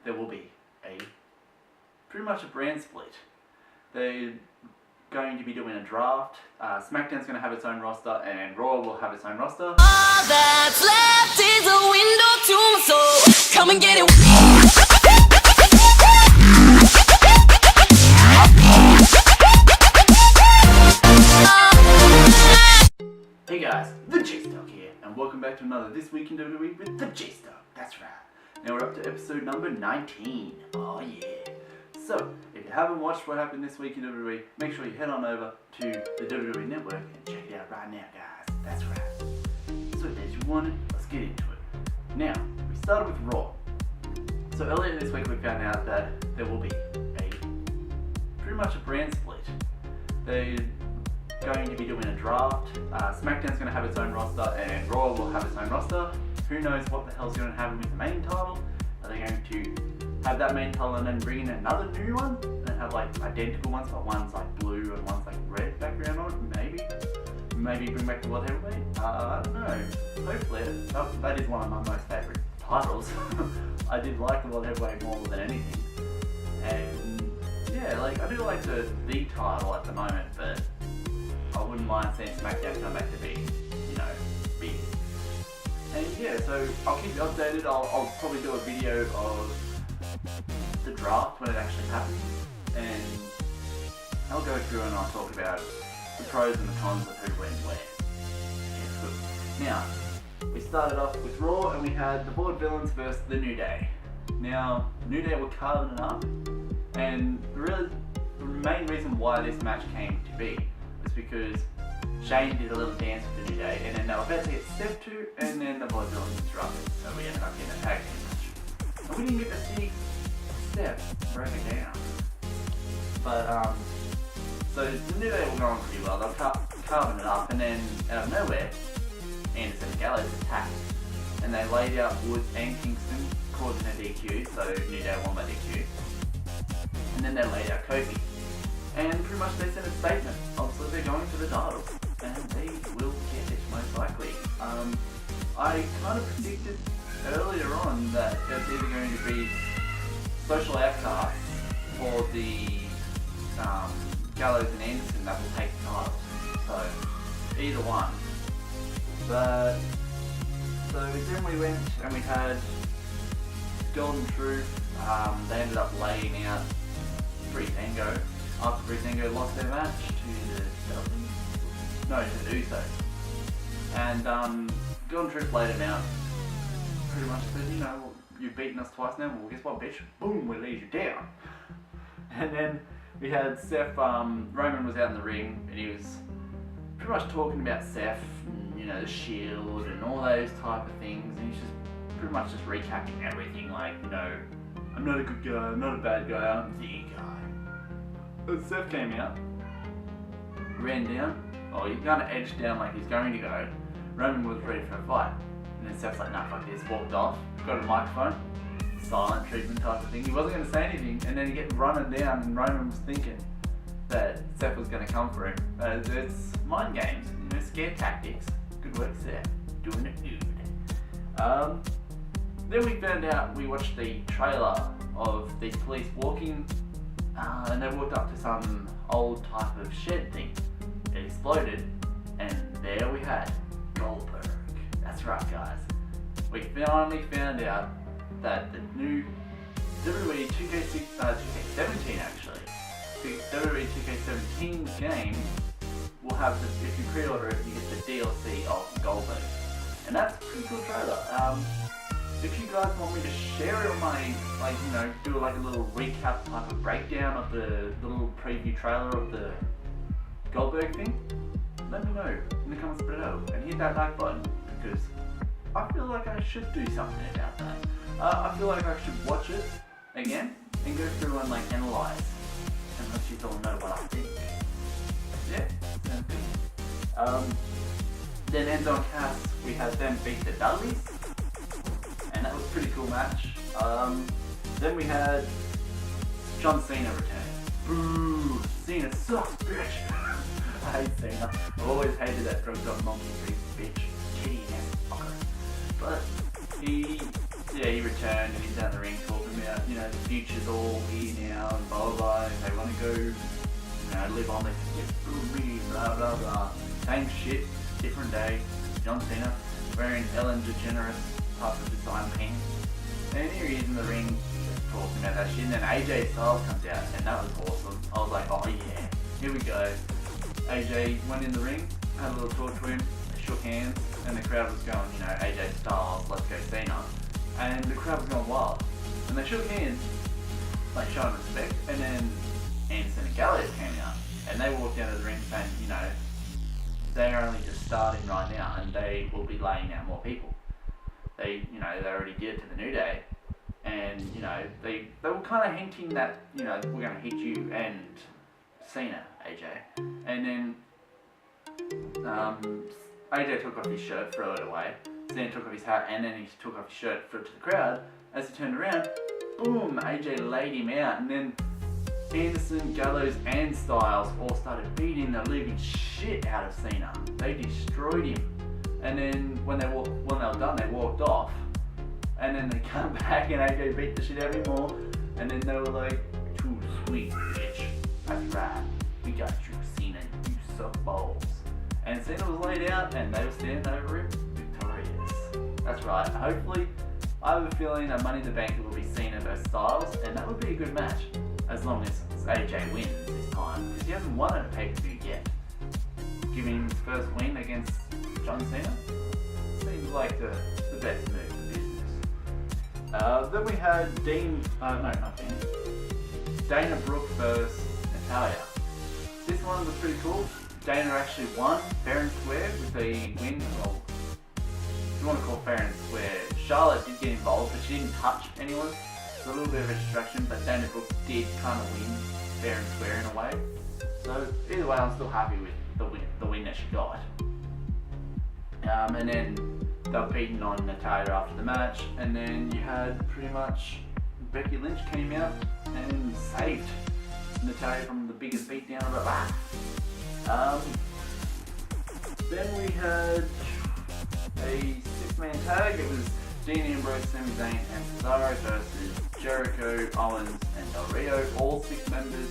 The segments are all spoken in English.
there will be pretty much a brand split. They're going to be doing a draft. SmackDown's going to have its own roster, and Raw will have its own roster. All that's left is a window to my soul. Come and get it. Hey guys, TheJaseDawg here, and welcome back to another This Week in WWE with TheJaseDawg. That's right. Now we're up to episode number 19. Oh yeah. So, if you haven't watched what happened this week in WWE, make sure you head on over to the WWE Network and check it out right now, guys. That's right. So, as you wanted, let's get into it. Now, we started with Raw. So earlier this week we found out that there will be pretty much a brand split. They're going to be doing a draft. SmackDown's going to have its own roster, and Raw will have its own roster. Who knows what the hell's going to happen with the main title? Are they going to have that main title and then bring in another new one and have like identical ones, but one's like blue and one's like red background on it? Maybe bring back the World Heavyweight? I don't know. Hopefully, that is one of my most favourite titles. I did like the World Heavyweight more than anything, and yeah, like I do like the title at the moment, but I wouldn't mind seeing SmackDown come back to be, you know, big. And yeah, so I'll keep you updated. I'll probably do a video of the draft when it actually happens, and I'll go through and I'll talk about the pros and the cons of who went where. Yeah, it's good. Now, we started off with Raw and we had the Board Villains versus the New Day. Now, New Day were carving it up, and the main reason why this match came to be was because Shane did a little dance with the New Day, and then they were about to get stepped to, and then the Board Villains interrupted, so we ended up getting a tag team match. And we didn't get to see Steph break it down. But, so the New Day were going pretty well. They were carving it up, and then out of nowhere, Anderson and Gallows attacked, and they laid out Woods and Kingston, causing a DQ, so New Day won by DQ. And then they laid out Kofi, and pretty much they sent a statement. Obviously they're going for the title, and they will get it most likely. I kind of predicted earlier on that there's either going to be social outcasts or the Gallows and Anderson that will take the titles. So either one. But so then we went and we had Golden Truth. They ended up laying out Breezango after Breezango lost their match to the Usos. And Golden Truth laid him out. Pretty much said, you know, you've beaten us twice now. Well, guess what, bitch? Boom, we lead you down. And then we had Seth. Roman was out in the ring and he was pretty much talking about Seth. You know, the Shield and all those type of things, and he's just pretty much just recapping everything, like, you know, I'm not a good guy, I'm not a bad guy, I'm the guy. But Seth came out, ran down, he kind of edged down like he's going to go. Roman was ready for a fight, and then Seth's like, nah, fuck this, walked off, got a microphone, silent treatment type of thing. He wasn't going to say anything, and then he get running down, and Roman was thinking that Seth was going to come for him. It's mind games, you know, scare tactics. Good work, Seth. Doing it good. Then we found out, we watched the trailer of these police walking, and they walked up to some old type of shed thing. It exploded, and there we had Goldberg. That's right, guys. We finally found out that the new WWE 2K17 actually, the WWE 2K17 game will have the, if you pre-order it, you get the DLC of Goldberg. And that's a pretty cool trailer. If you guys want me to share it on my, like, you know, do like a little recap type of breakdown of the little preview trailer of the Goldberg thing, let me know in the comments below and hit that like button, because I feel like I should do something about that. I feel like I should watch it again and go through and like analyze and let you all know what I think. Yeah, sounds good. Then Enzo and Cass, we had them beat the Dudleys, and that was a pretty cool match. Then we had John Cena return. Boo! Cena sucks, bitch! I hate Cena. I've always hated that drugged up monkey bitch, kitty ass fucker. But he yeah, he returned and he's down the ring talking about, you know, the future's all here now and blah blah blah, and they want to go, you know, live on their me, blah blah blah. Same shit, different day. John Cena wearing Ellen DeGeneres type of design pants. And here he is in the ring talking about that shit, and then AJ Styles comes out, and that was awesome. I was like, oh yeah, here we go. AJ went in the ring, had a little talk to him, they shook hands, and the crowd was going, you know, AJ Styles, let's go Cena. And the crowd was going wild. And they shook hands, like showing respect, and then Anderson and Gallows came out, and they walked out of the ring saying, you know, they're only just starting right now, and they will be laying out more people. They, you know, they already did it to the New Day, and, you know, they were kind of hinting that, you know, we're going to hit you and Cena, AJ. And then AJ took off his shirt, threw it away. Cena took off his hat, and then he took off his shirt, threw it to the crowd. As he turned around, boom, AJ laid him out, and then Anderson, Gallows, and Styles all started beating the living shit out of Cena. They destroyed him. And then when they were done, they walked off. And then they come back and AJ beat the shit out of him more. And then they were like, too sweet, bitch. That's right. We got you, Cena. You suck balls. And Cena was laid out and they were standing over him victorious. That's right. Hopefully, I have a feeling that Money in the Bank will be Cena versus Styles. And that would be a good match. As long as AJ wins this time. Because he hasn't won at a pay-per-view yet. Giving him his first win against John Cena seems like the best move in business. Then we had Dana Brooke versus Natalya. This one was pretty cool. Dana actually won fair and square with a win. Well, if you want to call fair and square, Charlotte did get involved, but she didn't touch anyone. It's a little bit of a distraction, but Dana Brooke did kind of win fair and square in a way. So either way, I'm still happy with the win that she got. And then they were beating on Natalya after the match, and then you had pretty much Becky Lynch came out and saved Natalya from the biggest beatdown of her life. Then we had a 6-man tag. It was Dean Ambrose, Sami Zayn, and Cesaro versus Jericho, Owens, and Del Rio. All 6 members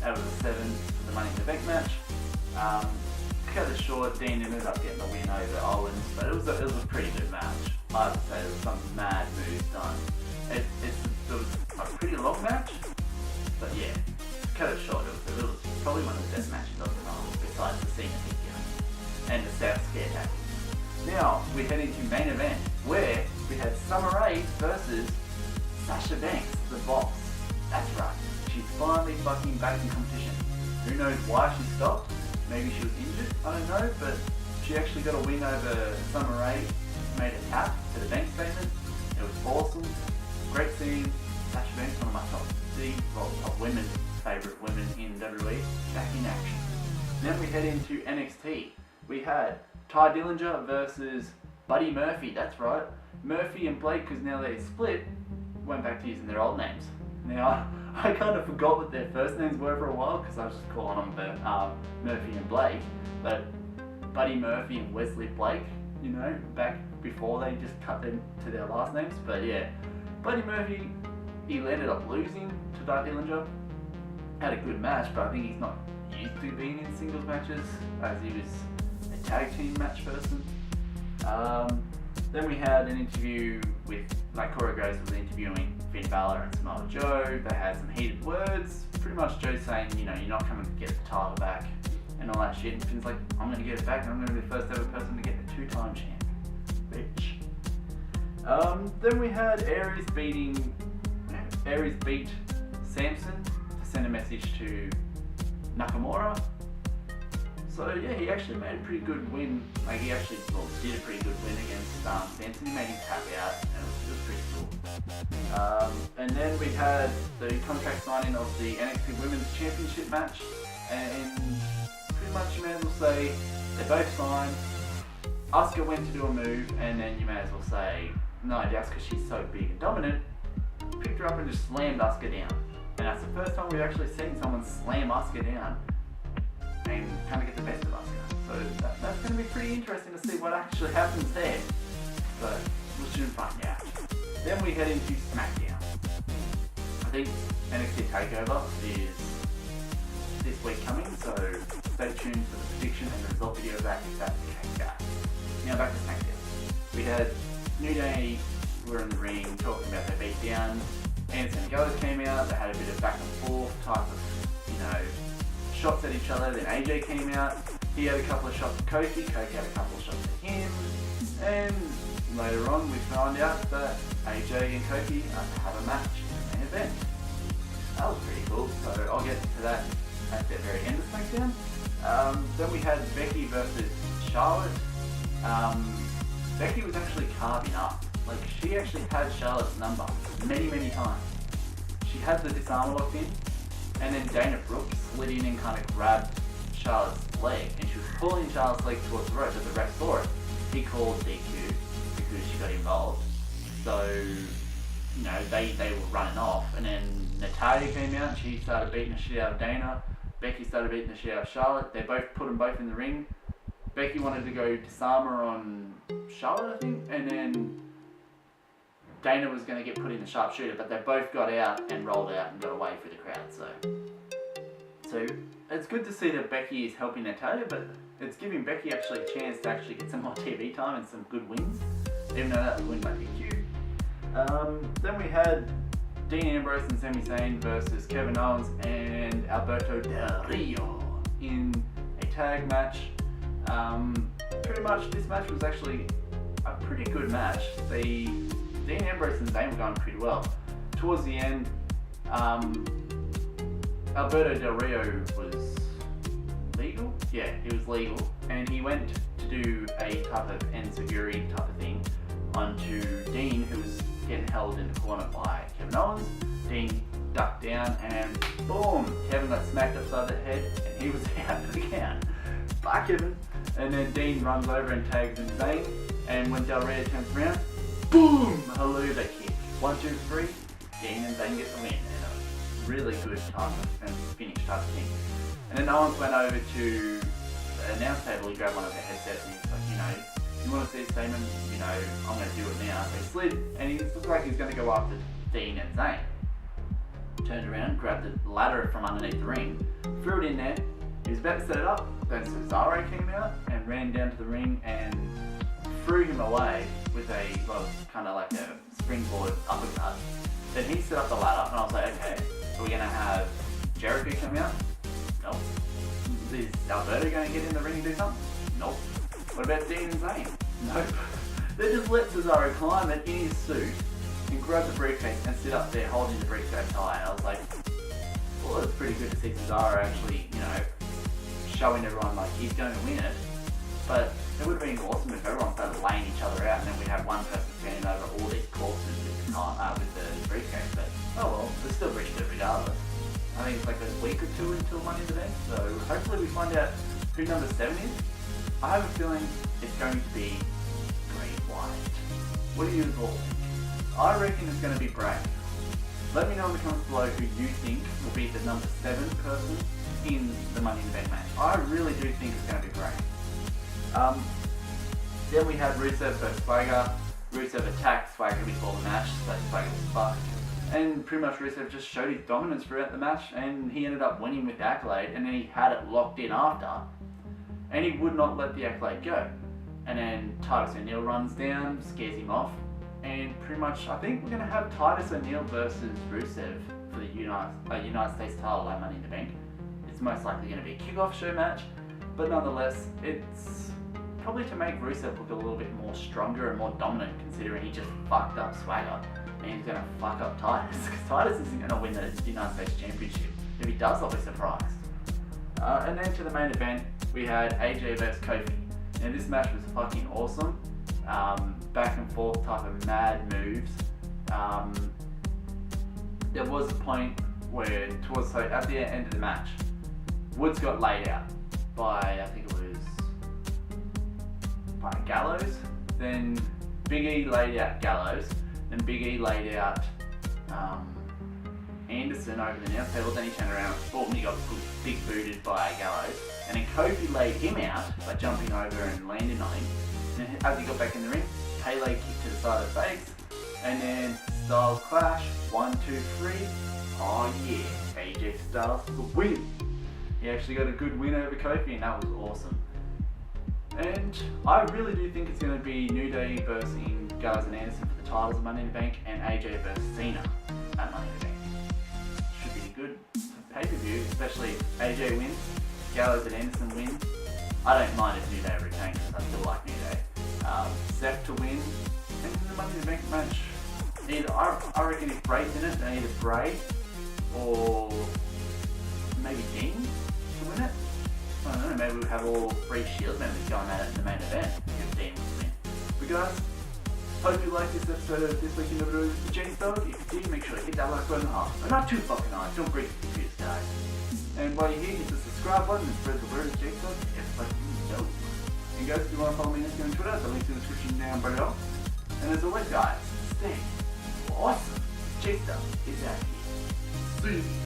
out of the 7 for the Money in the Bank match. Cut it short, Dean ended up getting the win over Owens, but it was a pretty good match. I would say there was some mad moves done. It was a pretty long match, but yeah, cut it short, it was probably one of the best matches of the night, besides the Cena figure and the South Scare tackle. Now, we head into main event, where we had Summer Rae versus Sasha Banks, the boss. That's right, she's finally fucking back in competition. Who knows why she stopped? Maybe she was injured, I don't know, but she actually got a win over Summer Rae, made a tap to the bank statement. It was awesome. Great seeing Sasha Banks, one of my top women, favourite women in WWE, back in action. Then we head into NXT. We had Ty Dillinger versus Buddy Murphy, that's right. Murphy and Blake, because now they split, went back to using their old names. Now, I kind of forgot what their first names were for a while because I was just calling them Murphy and Blake. But Buddy Murphy and Wesley Blake, you know, back before they just cut them to their last names. But yeah, Buddy Murphy, he ended up losing to Ty Dillinger. Had a good match, but I think he's not used to being in singles matches as he was a tag team match person. Then we had an interview with, like Corey Graves was interviewing Finn Balor and Samoa Joe. They had some heated words. Pretty much Joe saying, you know, you're not coming to get the title back and all that shit. And Finn's like, I'm going to get it back and I'm going to be the first ever person to get the 2-time champ. Bitch. Then we had Aries beat Samson to send a message to Nakamura. So yeah, he actually made a pretty good win. Like he actually did a pretty good win against Samson. He made him tap out, and it was pretty cool. And then we had the contract signing of the NXT Women's Championship match, and pretty much you may as well say they both signed. Asuka went to do a move, and then you may as well say, no, just because she's so big and dominant, picked her up and just slammed Asuka down. And that's the first time we've actually seen someone slam Asuka down and kind of get the best of Asuka. So that's going to be pretty interesting to see what actually happens there. But we'll soon find out. Then we head into SmackDown. I think NXT TakeOver is this week coming, so stay tuned for the prediction and the result video of that if that's the case, guys. Now back to SmackDown. We had New Day were in the ring talking about their beatdown. Anderson and Gallows came out, they had a bit of back and forth type of, shots at each other. Then AJ came out, he had a couple of shots at Kofi had a couple of shots at him, and later on we found out that AJ and Kofi are to have a match in the main event. That was pretty cool, so I'll get to that at the very end of SmackDown. Then we had Becky versus Charlotte. Becky was actually carving up. Like, she actually had Charlotte's number many times. She had the disarm locked in, and then Dana Brooke slid in and kind of grabbed Charlotte's leg, and she was pulling Charlotte's leg towards the rope, but the ref saw it. He called DQ because she got involved. So, they were running off, and then Natalya came out, she started beating the shit out of Dana. Becky started beating the shit out of Charlotte. They both put them both in the ring. Becky wanted to go disarm her on Charlotte, I think, and then Dana was going to get put in the sharpshooter, but they both got out and rolled out and got away for the crowd. So it's good to see that Becky is helping Natalya, but it's giving Becky actually a chance to actually get some more TV time and some good wins, even though that was win by DQ. Then we had Dean Ambrose and Sami Zayn versus Kevin Owens and Alberto Del Rio in a tag match. Pretty much this match was actually a pretty good match. Dean Ambrose and Zayn were going pretty well. Towards the end, Alberto Del Rio was legal? Yeah, he was legal. And he went to do a type of enziguri type of thing onto Dean, who was getting held in the corner by Kevin Owens. Dean ducked down and boom, Kevin got smacked upside the head and he was out of the count. Bye, Kevin. And then Dean runs over and tags in Zayn, and when Del Rio turns around, boom, haluva kick. 1, 2, 3, Dean and Zayn get the win. And a really good type of finish type of thing. And then Owens went over to the announce table, he grabbed one of their headsets and he's like, you want to see a statement? I'm going to do it now. So he slid, and he looked like he was going to go after Dean and Zayn. Turned around, grabbed the ladder from underneath the ring, threw it in there. He was about to set it up, then Cesaro came out and ran down to the ring and threw him away with kind of like a springboard uppercut. Then he set up the ladder, and I was like, okay, are we going to have Jericho come out? Nope. Is Alberto going to get in the ring and do something? Nope. What about Dean and Zayn? Nope. They just let Cesaro climb it in his suit and grab the briefcase and sit up there holding the briefcase high. And I was like, well, it's pretty good to see Cesaro actually, showing everyone like he's going to win it. But it would have been awesome if everyone started laying each other out and then we'd have one person standing over all these corpses with the briefcase. But oh well, it's still pretty good regardless. I think it's like a week or two until Money in the Bank, so hopefully we find out who number 7 is. I have a feeling it's going to be Bray Wyatt. What do you all think? I reckon it's going to be Bray. Let me know in the comments below who you think will be the number 7 person in the Money in the Bank match. I really do think it's going to be Bray. Then we had Rusev versus Swagger. Rusev attacked Swagger before the match, but Swagger was fucked. And pretty much Rusev just showed his dominance throughout the match, and he ended up winning with the accolade, and then he had it locked in after, and he would not let the accolade go. And then Titus O'Neil runs down, scares him off, and pretty much I think we're going to have Titus O'Neil versus Rusev for the United States title at Money in the Bank. It's most likely going to be a kickoff show match, but nonetheless, it's probably to make Rusev look a little bit more stronger and more dominant, considering he just fucked up Swagger. And he's going to fuck up Titus, because Titus isn't going to win the United States Championship. If he does, I'll be surprised. And then to the main event, we had AJ vs Kofi. And this match was fucking awesome. Back and forth type of mad moves. There was a point where, at the end of the match, Woods got laid out by, I think it was, by Gallows. Then Big E laid out Gallows. And Big E laid out Anderson over the announce table. Then he turned around and boom, he got big booted by Gallows. And then Kofi laid him out by jumping over and landing on him. And as he got back in the ring, Pele kicked to the side of the face. And then Styles Clash, 1, 2, 3. Oh yeah, AJ Styles for the win. He actually got a good win over Kofi, and that was awesome. And I really do think it's going to be New Day versus Gallows and Anderson for the titles of Money in the Bank, and AJ versus Cena at Money in the Bank. Should be a good pay-per-view, especially if AJ wins, Gallows and Anderson win. I don't mind if New Day retains, I still like New Day. Seth to win, and in the Money in the Bank match, I reckon if Bray's in it, then either Bray or maybe Dean to win it. I don't know, maybe we'll have all 3 Shield members going at it in the main event if Dean was to win. But guys, hope you liked this episode of This Week in WWE with TheJaseDawg. If you did, make sure to hit that like button hard. But not too fucking hard, don't break the computers, guys. And while you're here, hit the subscribe button and spread the word of TheJaseDawg to everybody you know. And guys, if you want to follow me on Instagram and Twitter, the link's in the description down below. And as always guys, stay awesome. TheJaseDawg is out here. See you.